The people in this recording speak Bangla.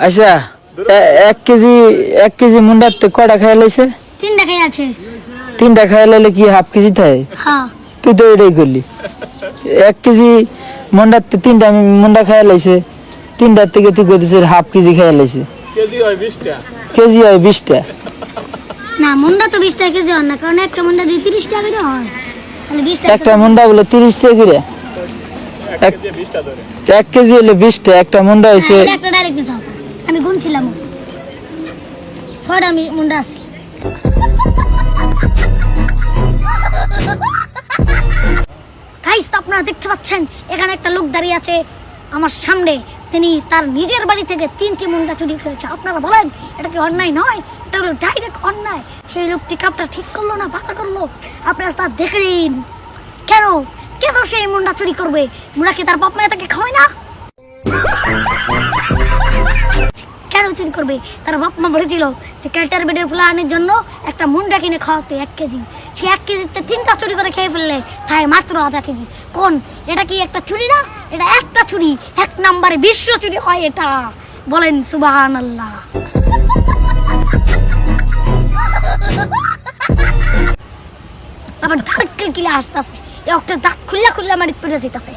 আচ্ছা 1 কেজি মুন্ডাতে কয়টা খাই লাইছে? 3টা খাই আছে। 3টা খাই লাইলে কি হাফ কেজি থাকে? হ্যাঁ তুই তো এটাই করলি। 1 কেজি মুন্ডাতে 3টা মুন্ডা খাই লাইছে, 3টার থেকে তুই কইতেছিস হাফ কেজি খাই লাইছে। কেজি হয় 20টা। কেজি হয় 20টা। না মুন্ডা তো 20 টাকা কেজি হয় না, কারণ একটা মুন্ডা দিয়ে 30 টাকা করে হয়, তাহলে 20 টাকা। একটা মুন্ডা বলে 30 টাকা করে। 1 কেজি 20টা ধরে। 1 কেজি হলে 20টা, একটা মুন্ডা হইছে। একটা ডাইরেক্ট দিছাও, আমি গুনছিলাম 6টা মুন্ডা আছে। গাইস আপনারা দেখতে পাচ্ছেন এখানে একটা লোক দাঁড়িয়ে আছে আমার সামনে, তিনি তার নিজের বাড়ি থেকে 3টি মুন্ডা চুরি করেছে। আপনারা বলেন এটা কি অন্যায় নয়? এটা হলো ডাইরেক্ট অন্যায়। সেই লোকটি কাপটা ঠিক করলো না বাঁকা করলো, আপনারা তা দেখে নিন। কেন কেন সেই মুন্ডা চুরি করবে? মুন্ডা কি তার বাপ মায়ের তাকে খাওয়ায় না? কেন চুরি করবে? তার বাপ মা বলেছিল যে ক্যাটার বেডের প্ল্যানের জন্য একটা মুন্ডা কিনে খাওয়াতে 1 কেজি। সে 1 কেজিতে 3টা চুরি করে খেয়ে ফেললে তাই মাত্র 1/2 কেজি। কোন এটা কি একটা চুরি না? এটা একটা চুরি, 1 নম্বরে বিশ্ব চুরি হয় এটা। বলেন সুবহানাল্লাহ। আবার দাঁত কিলকিলে আসতেছে, একটা দাঁত খুললা খুললা মারিত পড়ে যেতেছে।